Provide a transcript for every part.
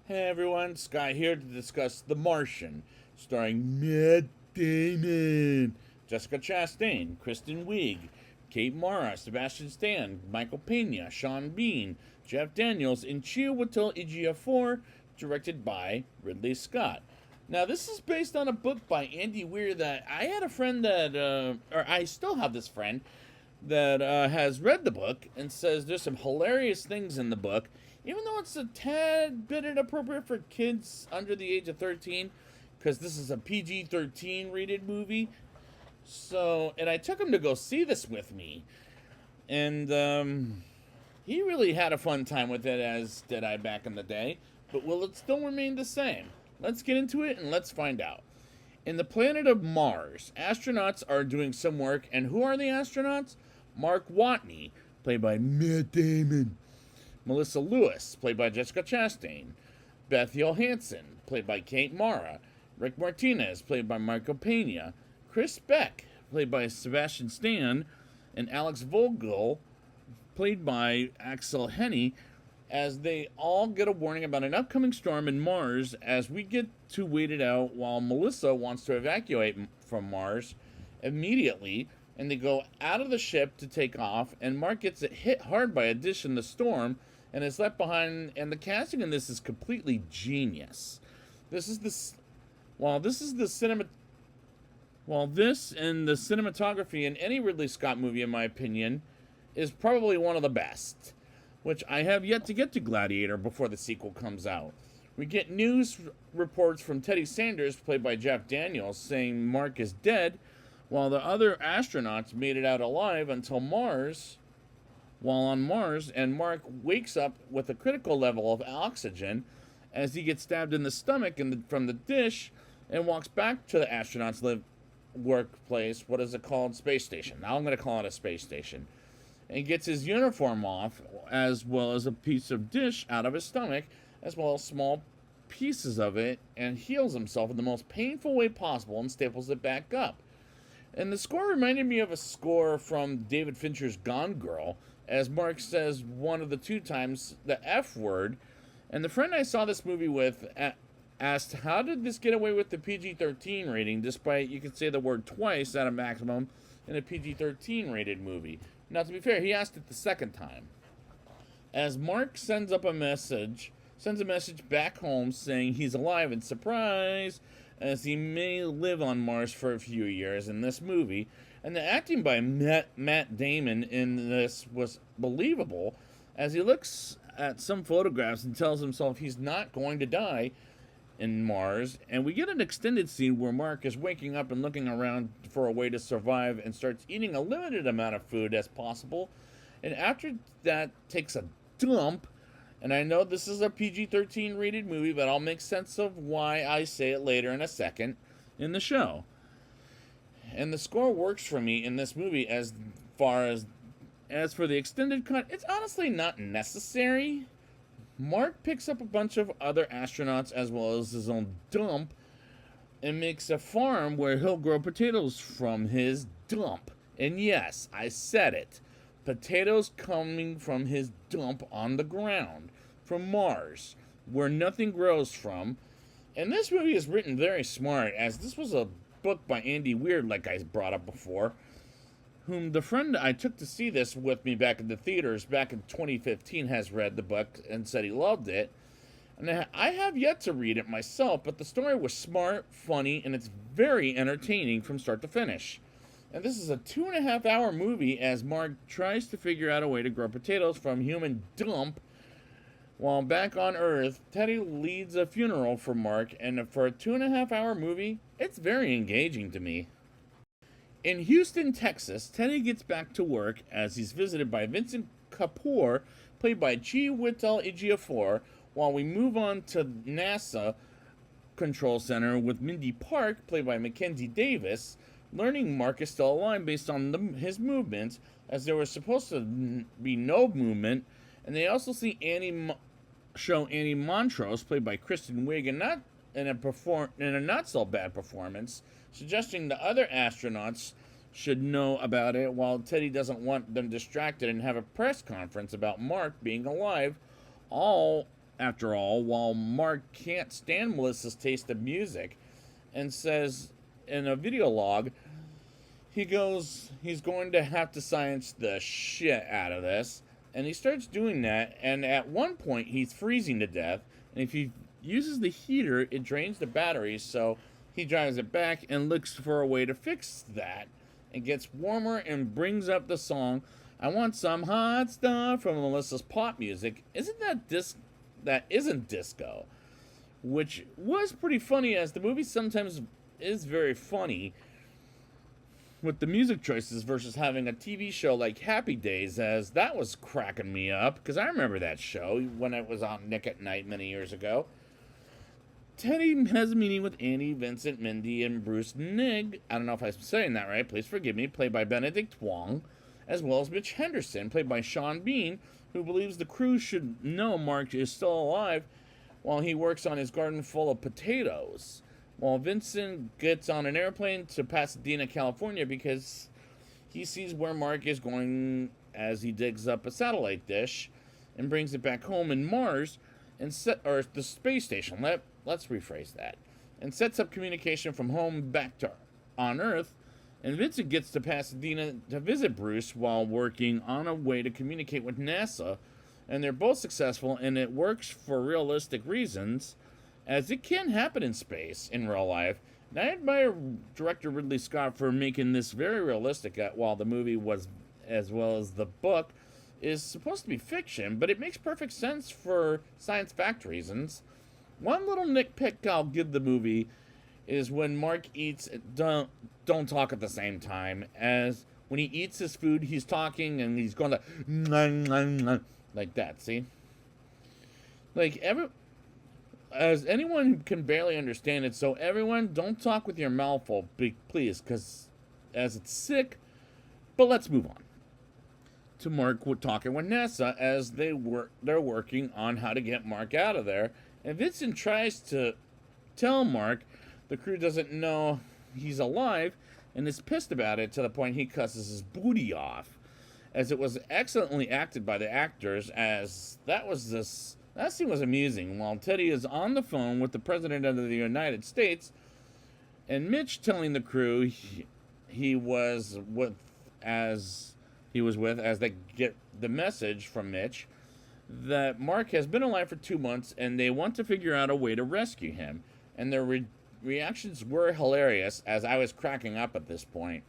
Hey everyone, Sky here to discuss The Martian, starring Matt Damon, Jessica Chastain, Kristen Wiig, Kate Mara, Sebastian Stan, Michael Pena, Sean Bean, Jeff Daniels, and Chiwetel Ejiofor, directed by Ridley Scott. Now, this is based on a book by Andy Weir that I had a friend that, or I still have this friend that has read the book and says there's some hilarious things in the book, even though it's a tad bit inappropriate for kids under the age of 13, because this is a PG-13 rated movie. So, and I took him to go see this with me, and he really had a fun time with it, as did I back in the day. But will it still remain the same? Let's get into it and let's find out. In the planet of Mars, astronauts are doing some work, and who are the astronauts? Mark Watney, played by Matt Damon. Melissa Lewis, played by Jessica Chastain. Beth Johansson, played by Kate Mara. Rick Martinez, played by Michael Pena. Chris Beck, played by Sebastian Stan. And Alex Vogel, played by Axel Henny, as they all get a warning about an upcoming storm in Mars as we get to wait it out while Melissa wants to evacuate from Mars immediately, and they go out of the ship to take off, and Mark gets hit hard by a dish in the storm and is left behind, and the casting in this is completely genius. This is the while this is the cinema while this and the cinematography in any Ridley Scott movie, in my opinion, is probably one of the best, which I have yet to get to Gladiator before the sequel comes out. We get news reports from Teddy Sanders, played by Jeff Daniels, saying Mark is dead, while the other astronauts made it out alive until Mars, while on Mars, and Mark wakes up with a critical level of oxygen as he gets stabbed in the stomach from the dish and walks back to the astronauts' workplace. What is it called? Space station. Now I'm going to call it a space station. And gets his uniform off, as well as a piece of dish out of his stomach, as well as small pieces of it, and heals himself in the most painful way possible and staples it back up. And the score reminded me of a score from David Fincher's Gone Girl, as Mark says one of the two times the F word. And the friend I saw this movie with asked, how did this get away with the PG-13 rating, despite you can say the word twice at a maximum in a PG-13 rated movie? Now, to be fair, he asked it the second time. As Mark sends a message back home saying he's alive, and surprise, as he may live on Mars for a few years in this movie. And the acting by Matt Damon in this was believable, as he looks at some photographs and tells himself he's not going to die in Mars. And we get an extended scene where Mark is waking up and looking around for a way to survive and starts eating a limited amount of food as possible. And after that, takes a dump. And I know this is a PG-13 rated movie, but I'll make sense of why I say it later in a second in the show. And the score works for me in this movie. As for the extended cut, it's honestly not necessary. Mark picks up a bunch of other astronauts as well as his own dump and makes a farm where he'll grow potatoes from his dump. And yes, I said it. Potatoes coming from his dump on the ground from Mars, where nothing grows from. And this movie is written very smart, as this was a book by Andy Weir, like I brought up before, whom the friend I took to see this with me back in the theaters back in 2015 has read the book and said he loved it. And I have yet to read it myself, but the story was smart, funny, and it's very entertaining from start to finish. And this is a 2.5-hour movie as Mark tries to figure out a way to grow potatoes from human dump. While back on Earth, Teddy leads a funeral for Mark, and for a 2.5-hour movie, it's very engaging to me. In Houston, Texas, Teddy gets back to work as he's visited by Vincent Kapoor, played by Chiwetel Ejiofor, while we move on to NASA Control Center with Mindy Park, played by Mackenzie Davis, learning Mark is still alive based on his movements, as there was supposed to be no movement. And they also see Annie Montrose, played by Kristen Wiig, and in a not so bad performance, suggesting the other astronauts should know about it, while Teddy doesn't want them distracted and have a press conference about Mark being alive, all after all, while Mark can't stand Melissa's taste of music and says in a video log, he's going to have to science the shit out of this. And he starts doing that, and at one point he's freezing to death, and if he uses the heater, it drains the batteries, so he drives it back and looks for a way to fix that. It gets warmer and brings up the song, I Want Some Hot Stuff from Melissa's pop music. That isn't disco, which was pretty funny, as the movie sometimes is very funny with the music choices versus having a TV show like Happy Days, as that was cracking me up, because I remember that show when it was on Nick at Night many years ago. Teddy has a meeting with Andy, Vincent, Mindy, and Bruce Nig, I don't know if I'm saying that right, please forgive me, played by Benedict Wong, as well as Mitch Henderson, played by Sean Bean, who believes the crew should know Mark is still alive while he works on his garden full of potatoes. While Vincent gets on an airplane to Pasadena, California, because he sees where Mark is going as he digs up a satellite dish and brings it back home in Mars, or the space station. Let's rephrase that. And sets up communication from home back to on Earth. And Vincent gets to Pasadena to visit Bruce while working on a way to communicate with NASA. And they're both successful, and it works for realistic reasons, as it can happen in space, in real life. And I admire director Ridley Scott for making this very realistic, while the movie was, as well as the book, is supposed to be fiction, but it makes perfect sense for science fact reasons. One little nitpick I'll give the movie is when Mark eats, don't talk at the same time, as when he eats his food, he's talking and he's going like that, see? As anyone can barely understand it, so everyone, don't talk with your mouth full, please, because as it's sick. But let's move on to Mark talking with NASA, as they're working on how to get Mark out of there. And Vincent tries to tell Mark the crew doesn't know he's alive, and is pissed about it to the point he cusses his booty off, as it was excellently acted by the actors, as that scene was amusing, while Teddy is on the phone with the President of the United States, and Mitch telling the crew he was with as they get the message from Mitch that Mark has been alive for 2 months, and they want to figure out a way to rescue him. And their reactions were hilarious, as I was cracking up at this point.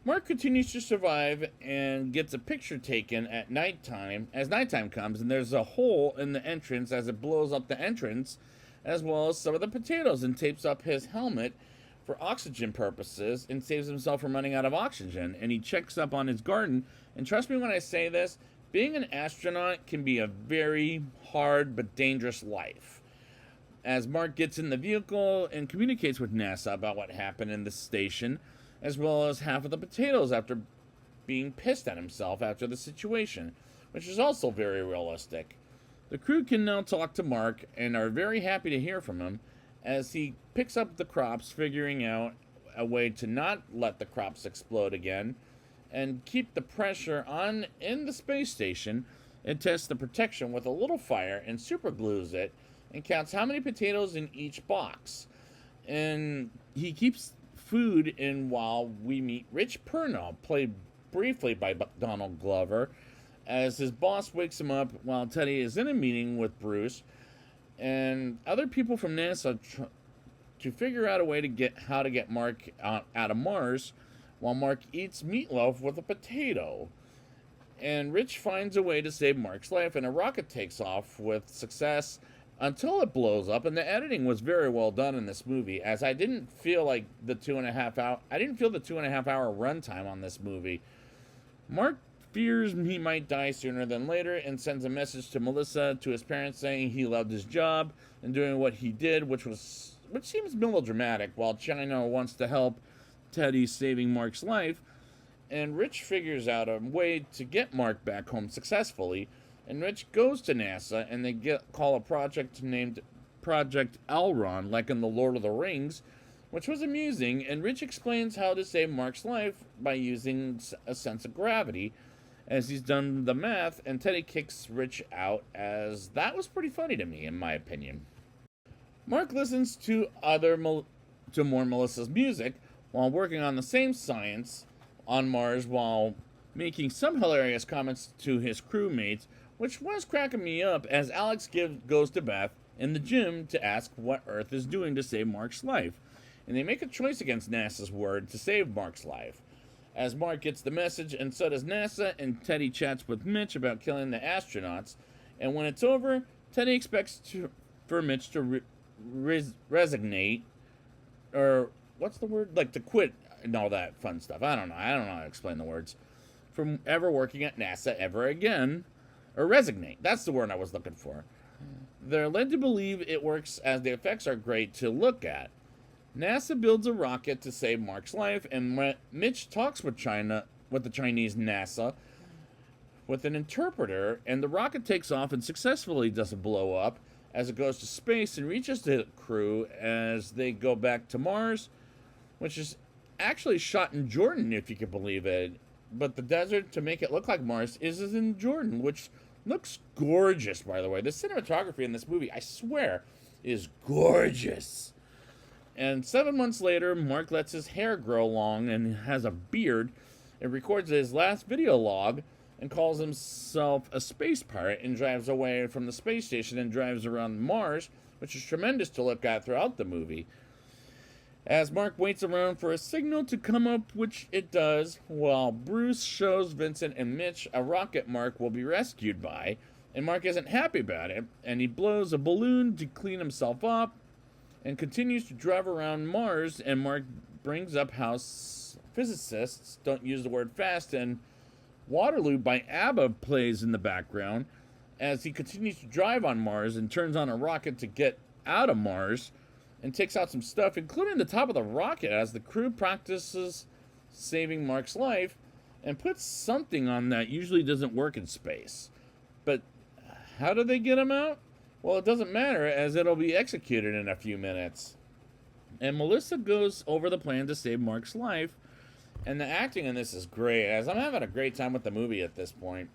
Mark continues to survive and gets a picture taken at nighttime, as nighttime comes, and there's a hole in the entrance as it blows up the entrance, as well as some of the potatoes, and tapes up his helmet for oxygen purposes and saves himself from running out of oxygen. And he checks up on his garden, and trust me when I say this, being an astronaut can be a very hard but dangerous life. As Mark gets in the vehicle and communicates with NASA about what happened in the station, as well as half of the potatoes after being pissed at himself after the situation, which is also very realistic. The crew can now talk to Mark and are very happy to hear from him, as he picks up the crops, figuring out a way to not let the crops explode again and keep the pressure on in the space station, and tests the protection with a little fire and super glues it and counts how many potatoes in each box. And he keeps food in while we meet Rich Purnell, played briefly by Donald Glover, as his boss wakes him up while Teddy is in a meeting with Bruce and other people from NASA to figure out a way to get Mark out of Mars, while Mark eats meatloaf with a potato. And Rich finds a way to save Mark's life, and a rocket takes off with success until it blows up. And the editing was very well done in this movie, as I didn't feel the 2.5 hour runtime on this movie. Mark fears he might die sooner than later, and sends a message to Melissa, to his parents, saying he loved his job and doing what he did, which seems melodramatic, while China wants to help Teddy saving Mark's life. And Rich figures out a way to get Mark back home successfully, and Rich goes to NASA, and they call a project named Project Elron, like in the Lord of the Rings, which was amusing. And Rich explains how to save Mark's life by using a sense of gravity, as he's done the math, and Teddy kicks Rich out, as that was pretty funny to me, in my opinion. Mark listens to more Melissa's music while working on the same science on Mars, while making some hilarious comments to his crewmates, which was cracking me up, as Alex goes to Beth in the gym to ask what Earth is doing to save Mark's life, and they make a choice against NASA's word to save Mark's life. As Mark gets the message, and so does NASA, and Teddy chats with Mitch about killing the astronauts, and when it's over, Teddy expects for Mitch to resignate, or what's the word? Like to quit and all that fun stuff. I don't know how to explain the words. From ever working at NASA ever again, or resignate. That's the word I was looking for. They're led to believe it works, as the effects are great to look at. NASA builds a rocket to save Mark's life, and Mitch talks with the Chinese NASA with an interpreter, and the rocket takes off and successfully doesn't blow up as it goes to space and reaches the crew as they go back to Mars, which is actually shot in Jordan, if you can believe it. But the desert, to make it look like Mars, is in Jordan, which looks gorgeous, by the way. The cinematography in this movie, I swear, is gorgeous. And 7 months later, Mark lets his hair grow long and has a beard, and records his last video log and calls himself a space pirate, and drives away from the space station and drives around Mars, which is tremendous to look at throughout the movie. As Mark waits around for a signal to come up, which it does, while Bruce shows Vincent and Mitch a rocket Mark will be rescued by, and Mark isn't happy about it, and he blows a balloon to clean himself up, and continues to drive around Mars, and Mark brings up how physicists don't use the word fast, and Waterloo by ABBA plays in the background as he continues to drive on Mars and turns on a rocket to get out of Mars, and takes out some stuff, including the top of the rocket, as the crew practices saving Mark's life, and puts something on that usually doesn't work in space. But how do they get him out? Well, it doesn't matter, as it'll be executed in a few minutes. And Melissa goes over the plan to save Mark's life, and the acting in this is great, as I'm having a great time with the movie at this point.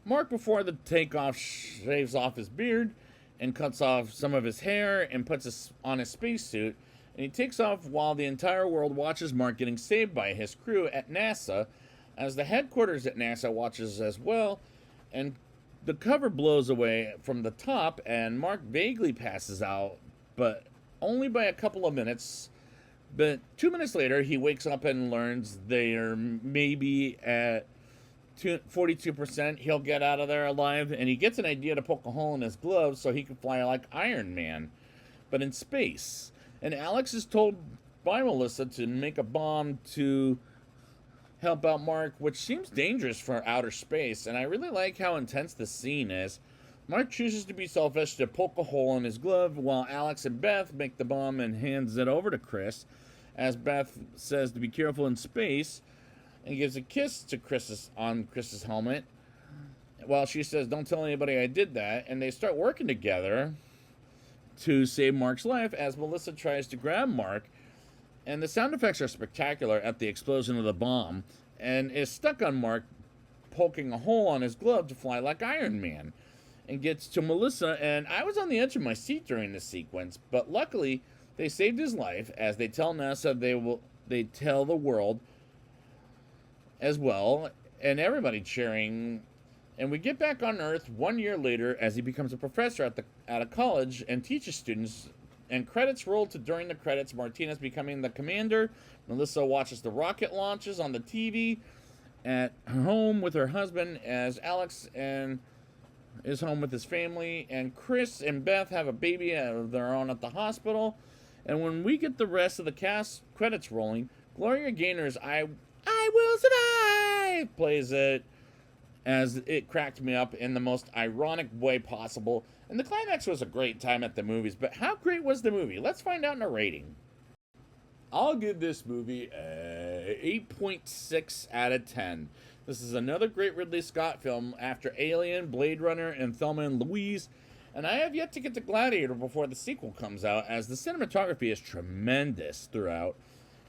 Mark, before the takeoff, shaves off his beard and cuts off some of his hair and puts on his spacesuit, and he takes off while the entire world watches Mark getting saved by his crew at NASA, as the headquarters at NASA watches as well, and the cover blows away from the top, and Mark vaguely passes out, but only by a couple of minutes. But 2 minutes later, he wakes up and learns they're maybe at 42%. He'll get out of there alive, and he gets an idea to poke a hole in his gloves so he can fly like Iron Man, but in space. And Alex is told by Melissa to make a bomb to help out Mark, which seems dangerous for outer space, and I really like how intense the scene is. Mark chooses to be selfish to poke a hole in his glove, while Alex and Beth make the bomb and hands it over to Chris, as Beth says to be careful in space, and gives a kiss to Chris on Chris's helmet, while she says, "Don't tell anybody I did that," and they start working together to save Mark's life, as Melissa tries to grab Mark. And the sound effects are spectacular at the explosion of the bomb, and is stuck on Mark, poking a hole on his glove to fly like Iron Man, and gets to Melissa, and I was on the edge of my seat during this sequence, but luckily they saved his life, as they tell NASA they tell the world as well, and everybody cheering. And we get back on Earth 1 year later, as he becomes a professor at a college and teaches students. And credits roll to during the credits, Martinez becoming the commander. Melissa watches the rocket launches on the TV at home with her husband, as Alex is home with his family. And Chris and Beth have a baby of their own at the hospital. And when we get the rest of the cast credits rolling, Gloria Gaynor's I Will Survive plays it, as it cracked me up in the most ironic way possible. And the climax was a great time at the movies, but how great was the movie? Let's find out in a rating. I'll give this movie a 8.6 out of 10. This is another great Ridley Scott film after Alien, Blade Runner, and Thelma and Louise, and I have yet to get to Gladiator before the sequel comes out, as the cinematography is tremendous throughout.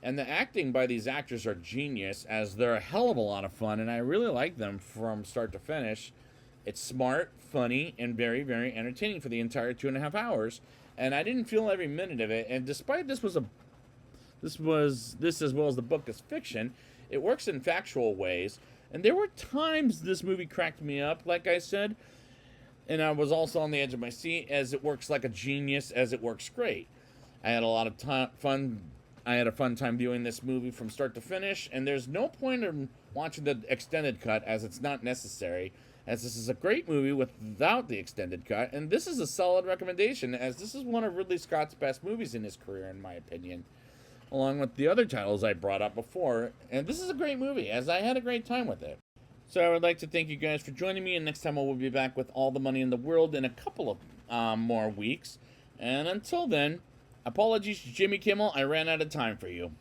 And the acting by these actors are genius, as they're a hell of a lot of fun, and I really like them from start to finish. It's smart, funny, and very, very entertaining for the entire 2.5 hours. And I didn't feel every minute of it. And despite this as well as the book is fiction, it works in factual ways. And there were times this movie cracked me up, like I said, and I was also on the edge of my seat, as it works like a genius, as it works great. I had a lot of fun. I had a fun time viewing this movie from start to finish, and there's no point in watching the extended cut, as it's not necessary, as this is a great movie without the extended cut, and this is a solid recommendation, as this is one of Ridley Scott's best movies in his career, in my opinion, along with the other titles I brought up before. And this is a great movie, as I had a great time with it. So I would like to thank you guys for joining me, and next time I will be back with all the money in the world in a couple of more weeks. And until then, apologies to Jimmy Kimmel, I ran out of time for you.